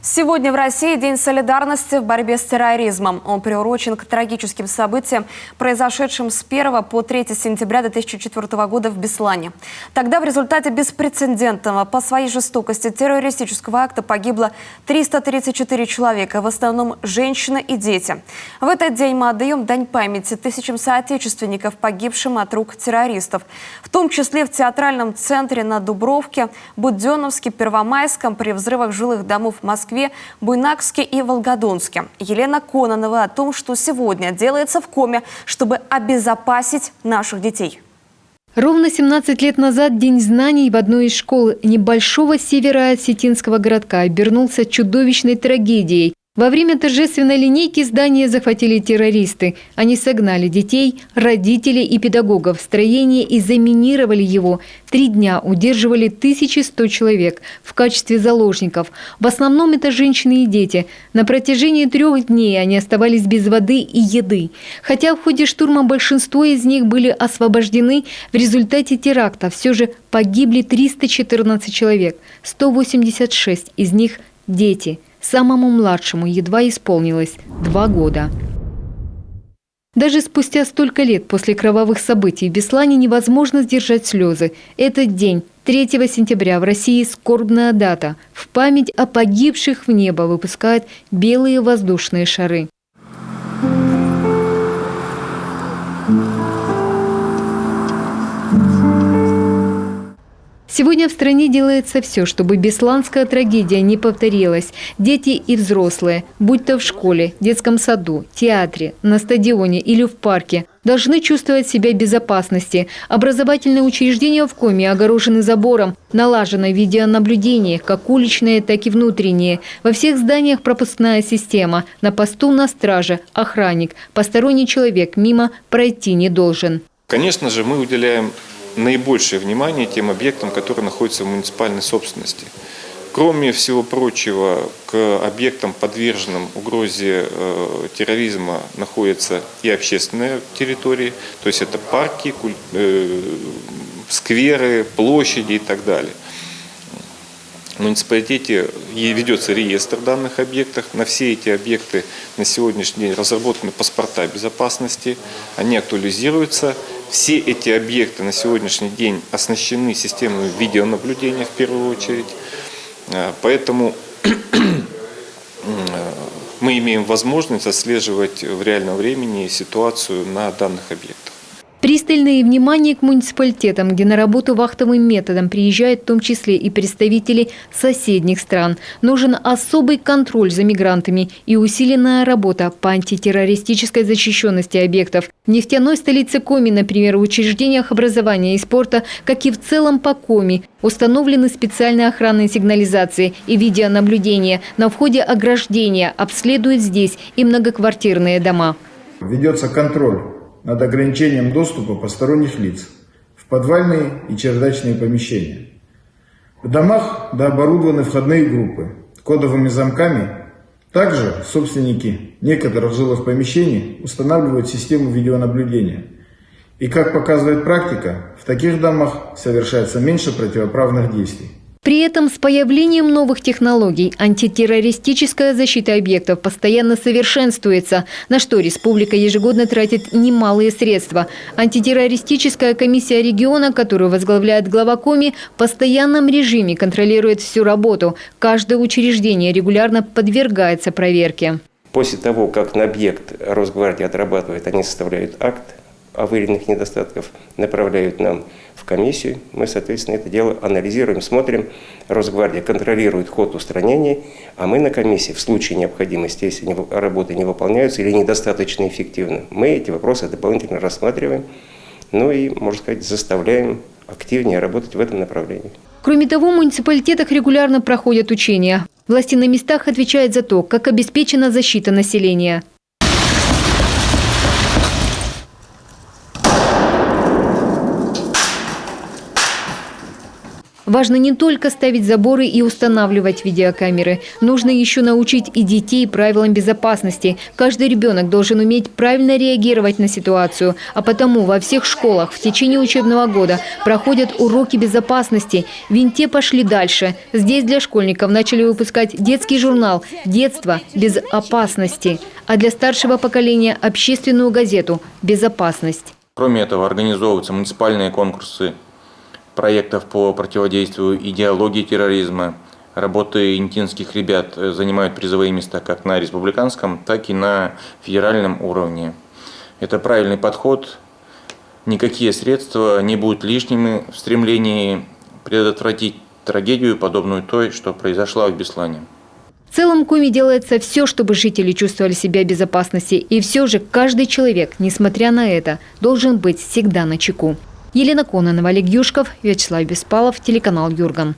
Сегодня в России День солидарности в борьбе с терроризмом. Он приурочен к трагическим событиям, произошедшим с 1 по 3 сентября 2004 года в Беслане. Тогда в результате беспрецедентного по своей жестокости террористического акта погибло 334 человека, в основном женщины и дети. В этот день мы отдаем дань памяти тысячам соотечественников, погибшим от рук террористов. В том числе в театральном центре на Дубровке, Буденновске, Первомайском, при взрывах жилых домов в Москве, Буйнакске и Волгодонске. Елена Кононова о том, что сегодня делается в Коми, чтобы обезопасить наших детей. Ровно 17 лет назад День знаний в одной из школ небольшого североосетинского городка обернулся чудовищной трагедией. Во время торжественной линейки здание захватили террористы. Они согнали детей, родителей и педагогов в строение и заминировали его. 3 дня удерживали 1100 человек в качестве заложников. В основном это женщины и дети. На протяжении 3 дней они оставались без воды и еды. Хотя в ходе штурма большинство из них были освобождены, в результате теракта все же погибли 314 человек. 186 из них – дети. Самому младшему едва исполнилось 2 года. Даже спустя столько лет после кровавых событий в Беслане невозможно сдержать слезы. Этот день, 3 сентября, в России скорбная дата. В память о погибших в небо выпускают белые воздушные шары. Сегодня в стране делается все, чтобы бесланская трагедия не повторилась. Дети и взрослые, будь то в школе, детском саду, театре, на стадионе или в парке, должны чувствовать себя в безопасности. Образовательные учреждения в Коми огорожены забором, налажено видеонаблюдение, как уличное, так и внутреннее. Во всех зданиях пропускная система, на посту на страже, охранник. Посторонний человек мимо пройти не должен. Конечно же, мы уделяем наибольшее внимание тем объектам, которые находятся в муниципальной собственности. Кроме всего прочего, к объектам, подверженным угрозе терроризма, находятся и общественные территории, то есть это парки, скверы, площади и так далее. В муниципалитете ведется реестр данных объектов. На все эти объекты на сегодняшний день разработаны паспорта безопасности, они актуализируются. Все эти объекты на сегодняшний день оснащены системой видеонаблюдения в первую очередь. Поэтому мы имеем возможность отслеживать в реальном времени ситуацию на данных объектах. Пристальное внимание к муниципалитетам, где на работу вахтовым методом приезжают в том числе и представители соседних стран. Нужен особый контроль за мигрантами и усиленная работа по антитеррористической защищенности объектов. В нефтяной столице Коми, например, в учреждениях образования и спорта, как и в целом по Коми, установлены специальные охранные сигнализации и видеонаблюдение. На входе ограждения обследуют здесь и многоквартирные дома. Ведется контроль над ограничением доступа посторонних лиц в подвальные и чердачные помещения. В домах дооборудованы входные группы кодовыми замками. Также собственники некоторых жилых помещений устанавливают систему видеонаблюдения. И, как показывает практика, в таких домах совершается меньше противоправных действий. При этом с появлением новых технологий антитеррористическая защита объектов постоянно совершенствуется, на что республика ежегодно тратит немалые средства. Антитеррористическая комиссия региона, которую возглавляет глава Коми, в постоянном режиме контролирует всю работу. Каждое учреждение регулярно подвергается проверке. После того, как на объект Росгвардия отрабатывает, они составляют акт о выявленных недостатках, направляют нам в комиссию. Мы, соответственно, это дело анализируем, смотрим. Росгвардия контролирует ход устранения, а мы на комиссии в случае необходимости, если работы не выполняются или недостаточно эффективны, мы эти вопросы дополнительно рассматриваем, ну и, можно сказать, заставляем активнее работать в этом направлении. Кроме того, в муниципалитетах регулярно проходят учения. Власти на местах отвечают за то, как обеспечена защита населения. Важно не только ставить заборы и устанавливать видеокамеры. Нужно еще научить и детей правилам безопасности. Каждый ребенок должен уметь правильно реагировать на ситуацию. А потому во всех школах в течение учебного года проходят уроки безопасности. В Винте пошли дальше. Здесь для школьников начали выпускать детский журнал «Детство без опасности». А для старшего поколения – общественную газету «Безопасность». Кроме этого, организовываются муниципальные конкурсы проектов по противодействию идеологии терроризма. Работы интинских ребят занимают призовые места как на республиканском, так и на федеральном уровне. Это правильный подход. Никакие средства не будут лишними в стремлении предотвратить трагедию, подобную той, что произошла в Беслане. В целом Коми делается все, чтобы жители чувствовали себя в безопасности. И все же каждый человек, несмотря на это, должен быть всегда начеку. Елена Кононова, Олег Юшков, Вячеслав Беспалов, телеканал Юрган.